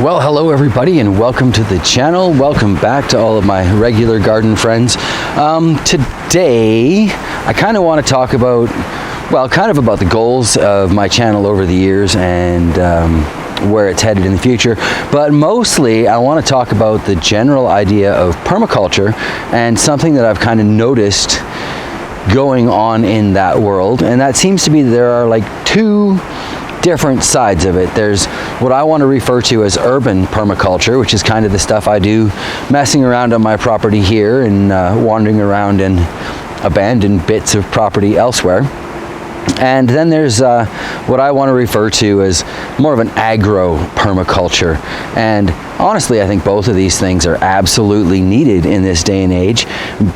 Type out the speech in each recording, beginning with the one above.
Well, hello everybody and welcome to the channel. Welcome back to all of my regular garden friends. Today I kind of want to talk about, about the goals of my channel over the years and where it's headed in the future, but mostly I want to talk about the general idea of permaculture and something that I've kind of noticed going on in that world, and that seems to be there are like two different sides of it. There's what I want to refer to as urban permaculture, which is kind of the stuff I do messing around on my property here and wandering around in abandoned bits of property elsewhere. And then there's what I want to refer to as more of an agro permaculture. And honestly, I think both of these things are absolutely needed in this day and age.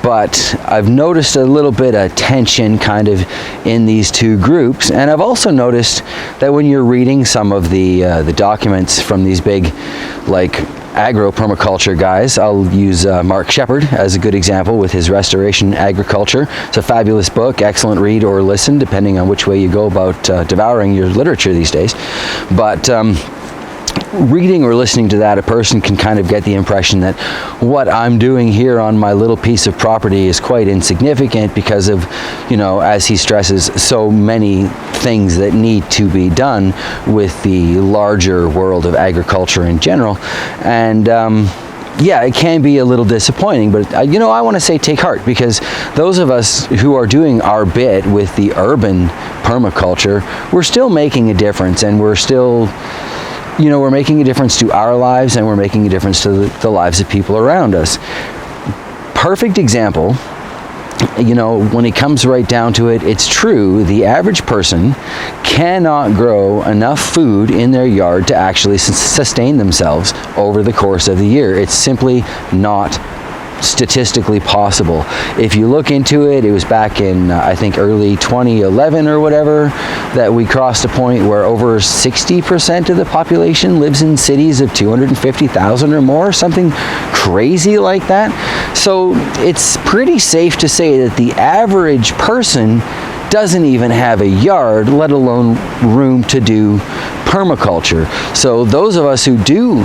But I've noticed a little bit of tension kind of in these two groups. And I've also noticed that when you're reading some of the documents from these big, like, agro permaculture guys, I'll use Mark Shepard as a good example with his Restoration Agriculture. It's a fabulous book, excellent read or listen, depending on which way you go about devouring your literature these days. But reading or listening to that, a person can kind of get the impression that what I'm doing here on my little piece of property is quite insignificant because of, as he stresses, so many things that need to be done with the larger world of agriculture in general. And yeah, it can be a little disappointing, but I want to say take heart, because those of us who are doing our bit with the urban permaculture, we're still making a difference, and we're still we're making a difference to our lives, and we're making a difference to the lives of people around us. Perfect example, when it comes right down to it, it's true, the average person cannot grow enough food in their yard to actually sustain themselves over the course of the year. It's simply not statistically possible. If you look into it, it was back in I think early 2011 or whatever that we crossed a point where over 60% of the population lives in cities of 250,000 or more, something crazy like that. So it's pretty safe to say that the average person doesn't even have a yard, let alone room to do permaculture. So those of us who do,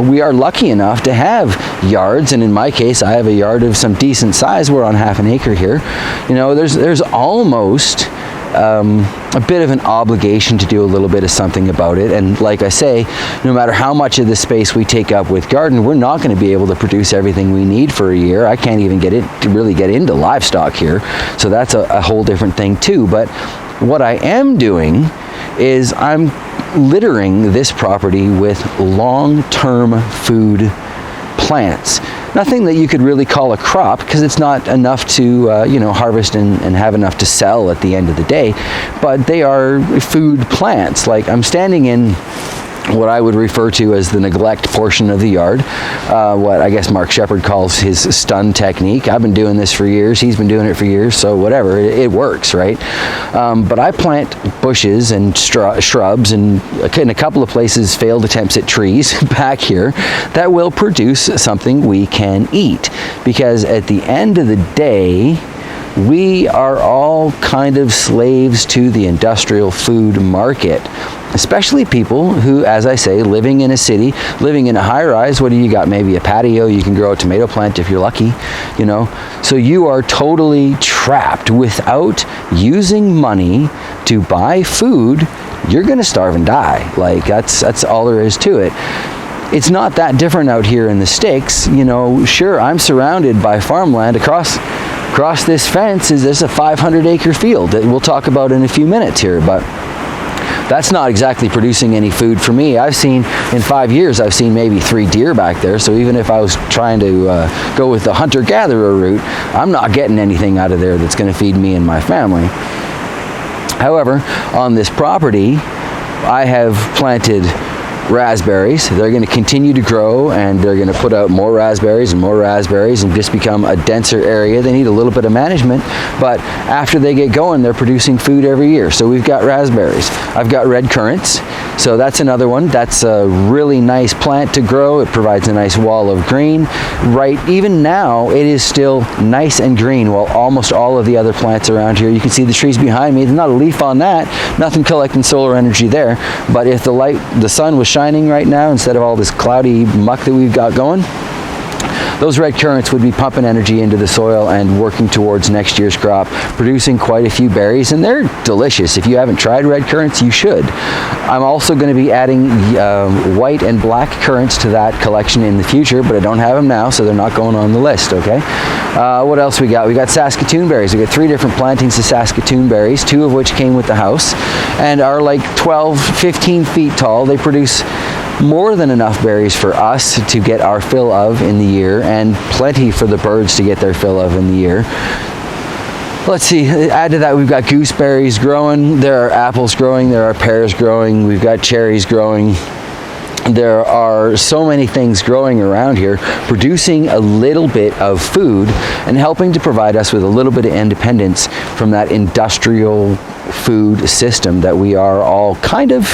we are lucky enough to have yards, and in my case, I have a yard of some decent size. We're on half an acre here. There's almost a bit of an obligation to do a little bit of something about it. And like I say, no matter how much of the space we take up with garden, we're not going to be able to produce everything we need for a year. I can't even really get into livestock here, so that's a whole different thing too. But what I am doing is I'm littering this property with long-term food plants. Nothing that you could really call a crop, because it's not enough to harvest and have enough to sell at the end of the day, but they are food plants. Like, I'm standing in what I would refer to as the neglect portion of the yard, what I guess Mark Shepard calls his stun technique. I've been doing this for years, he's been doing it for years, so whatever, it works, right? But I plant bushes and shrubs and in a couple of places failed attempts at trees back here that will produce something we can eat, because at the end of the day, we are all kind of slaves to the industrial food market, especially people who, as I say, living in a city, living in a high-rise. What do you got? Maybe a patio. You can grow a tomato plant if you're lucky, So you are totally trapped without using money to buy food. You're going to starve and die. Like, that's all there is to it. It's not that different out here in the sticks. Sure, I'm surrounded by farmland. Across this fence is a 500-acre field that we'll talk about in a few minutes here, but that's not exactly producing any food for me. I've seen, in 5 years, I've seen maybe 3 deer back there, so even if I was trying to go with the hunter-gatherer route, I'm not getting anything out of there that's going to feed me and my family. However, on this property, I have planted raspberries. They're going to continue to grow, and they're going to put out more raspberries and just become a denser area. They need a little bit of management, but after they get going, they're producing food every year. So we've got raspberries. I've got red currants. So that's another one. That's a really nice plant to grow. It provides a nice wall of green. Right, even now, it is still nice and green, while almost all of the other plants around here, you can see the trees behind me. There's not a leaf on that. Nothing collecting solar energy there. But if the sun was shining shining right now instead of all this cloudy muck that we've got going, those red currants would be pumping energy into the soil and working towards next year's crop, producing quite a few berries, and they're delicious. If you haven't tried red currants, you should. I'm also going to be adding white and black currants to that collection in the future, but I don't have them now, so they're not going on the list, okay? What else we got? We got Saskatoon berries. We got 3 different plantings of Saskatoon berries, 2 of which came with the house, and are like 12, 15 feet tall. They produce more than enough berries for us to get our fill of in the year, and plenty for the birds to get their fill of in the year. Let's see, add to that, we've got gooseberries growing, there are apples growing, there are pears growing, we've got cherries growing. There are so many things growing around here, producing a little bit of food and helping to provide us with a little bit of independence from that industrial food system that we are all kind of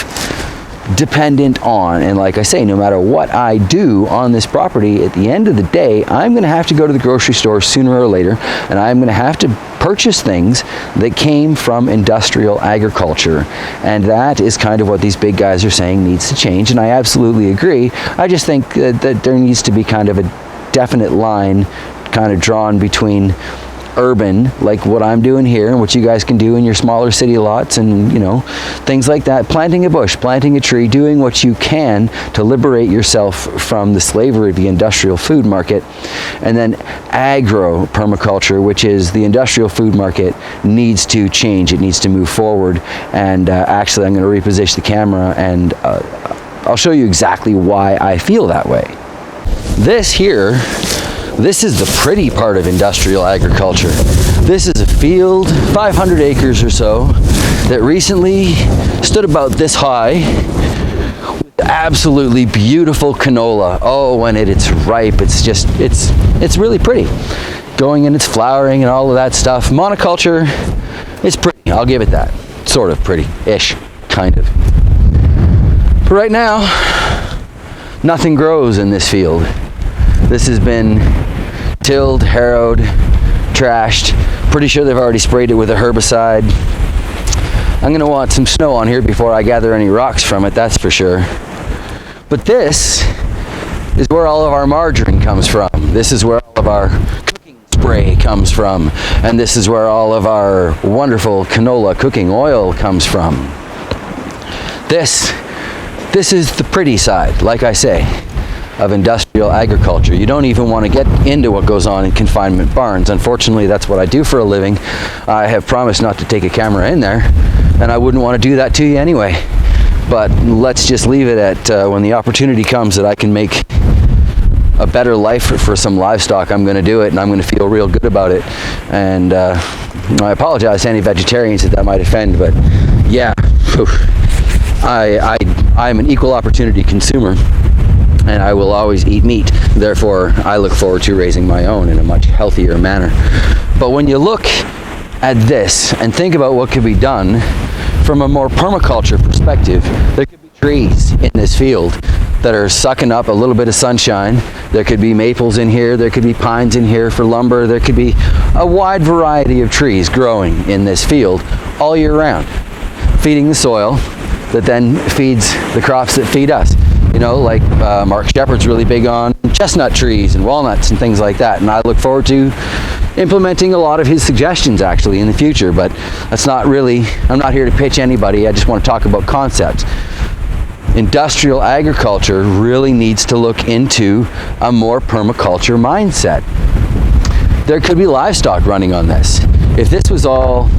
dependent on. And like I say, no matter what I do on this property, at the end of the day, I'm going to have to go to the grocery store sooner or later, and I'm going to have to purchase things that came from industrial agriculture. And that is kind of what these big guys are saying needs to change, and I absolutely agree. I just think that there needs to be kind of a definite line kind of drawn between urban, like what I'm doing here and what you guys can do in your smaller city lots, and you know, things like that, planting a bush, planting a tree, doing what you can to liberate yourself from the slavery of the industrial food market. And then agro permaculture, which is the industrial food market, needs to change. It needs to move forward. And actually I'm going to reposition the camera, and I'll show you exactly why I feel that way. This is the pretty part of industrial agriculture. This is a field, 500 acres or so, that recently stood about this high with absolutely beautiful canola. Oh, when it's ripe, it's really pretty. Going and it's flowering and all of that stuff. Monoculture, it's pretty, I'll give it that. Sort of pretty-ish, kind of. But right now, nothing grows in this field. This has been tilled, harrowed, trashed. Pretty sure they've already sprayed it with a herbicide. I'm going to want some snow on here before I gather any rocks from it, that's for sure. But this is where all of our margarine comes from. This is where all of our cooking spray comes from. And this is where all of our wonderful canola cooking oil comes from. This is the pretty side, like I say, of industrial agriculture. You don't even want to get into what goes on in confinement barns. Unfortunately, that's what I do for a living. I have promised not to take a camera in there, and I wouldn't want to do that to you anyway. But let's just leave it at when the opportunity comes that I can make a better life for some livestock, I'm going to do it, and I'm going to feel real good about it. And I apologize to any vegetarians that might offend, but yeah, I'm an equal opportunity consumer, and I will always eat meat. Therefore, I look forward to raising my own in a much healthier manner. But when you look at this and think about what could be done from a more permaculture perspective, there could be trees in this field that are sucking up a little bit of sunshine. There could be maples in here, there could be pines in here for lumber, there could be a wide variety of trees growing in this field all year round, feeding the soil that then feeds the crops that feed us. You know, like Mark Shepard's really big on chestnut trees and walnuts and things like that, and I look forward to implementing a lot of his suggestions actually in the future. But that's not really, I'm not here to pitch anybody, I just want to talk about concepts. Industrial agriculture really needs to look into a more permaculture mindset. There could be livestock running on this. If this was all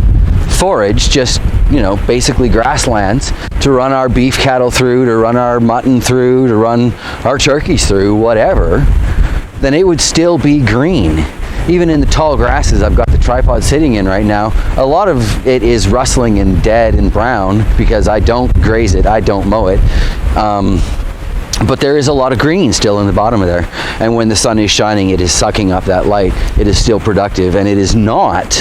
forage, just, you know, basically grasslands to run our beef cattle through, to run our mutton through, to run our turkeys through, whatever, then it would still be green. Even in the tall grasses I've got the tripod sitting in right now, a lot of it is rustling and dead and brown because I don't graze it, I don't mow it. But there is a lot of green still in the bottom of there. And when the sun is shining, it is sucking up that light. It is still productive, and it is not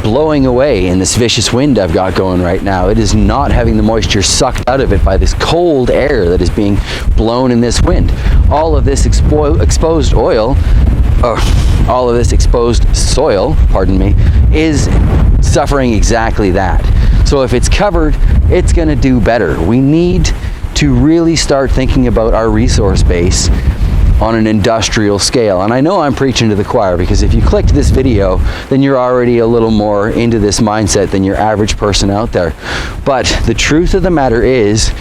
blowing away in this vicious wind I've got going right now. It is not having the moisture sucked out of it by this cold air that is being blown in this wind. All of this exposed oil, or all of this exposed soil, pardon me, is suffering exactly that. So if it's covered, it's going to do better. We need to really start thinking about our resource base on an industrial scale. And I know I'm preaching to the choir, because if you clicked this video, then you're already a little more into this mindset than your average person out there. But the truth of the matter is,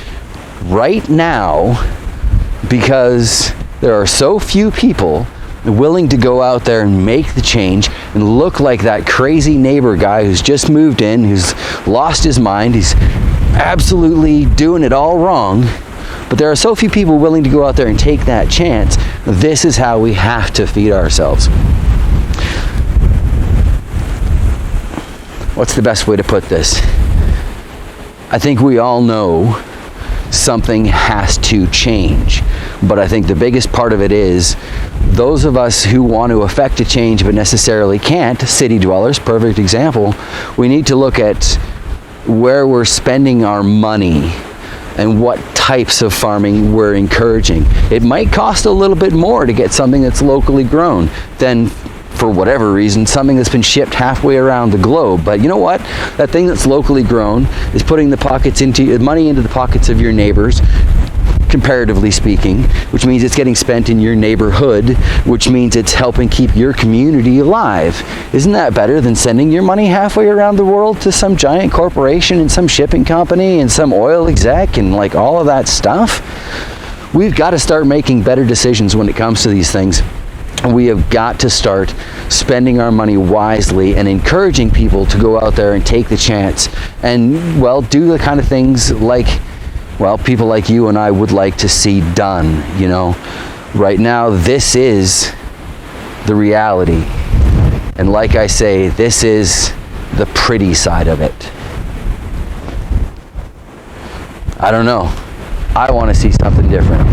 right now, because there are so few people willing to go out there and make the change and look like that crazy neighbor guy who's just moved in, who's lost his mind, he's absolutely doing it all wrong, but there are so few people willing to go out there and take that chance. This is how we have to feed ourselves. What's the best way to put this? I think we all know something has to change, but I think the biggest part of it is those of us who want to affect a change but necessarily can't, city dwellers, perfect example, we need to look at where we're spending our money and what types of farming we're encouraging. It might cost a little bit more to get something that's locally grown than, for whatever reason, something that's been shipped halfway around the globe. But you know what? That thing that's locally grown is putting money into the pockets of your neighbors, comparatively speaking, which means it's getting spent in your neighborhood, which means it's helping keep your community alive. Isn't that better than sending your money halfway around the world to some giant corporation and some shipping company and some oil exec and like all of that stuff? We've got to start making better decisions when it comes to these things. We have got to start spending our money wisely and encouraging people to go out there and take the chance and, well, do the kind of things like, well, people like you and I would like to see done, you know. Right now, this is the reality. And like I say, this is the pretty side of it. I don't know. I want to see something different.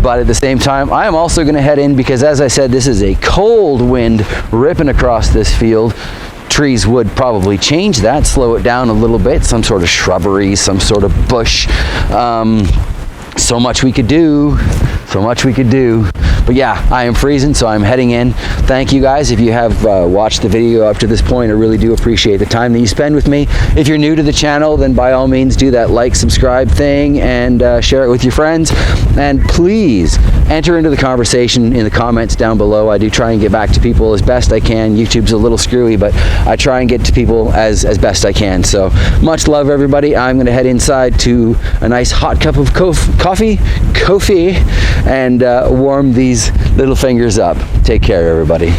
But at the same time, I am also going to head in because, as I said, this is a cold wind ripping across this field. Trees would probably change that, slow it down a little bit, some sort of shrubbery, some sort of bush. So much we could do, so much we could do. But yeah, I am freezing, so I'm heading in. Thank you guys if you have watched the video up to this point. I really do appreciate the time that you spend with me. If you're new to the channel, then by all means do that like, subscribe thing and share it with your friends. And please enter into the conversation in the comments down below. I do try and get back to people as best I can. YouTube's a little screwy, but I try and get to people as best I can. So much love, everybody. I'm going to head inside to a nice hot cup of coffee, and warm these little fingers up. Take care, everybody.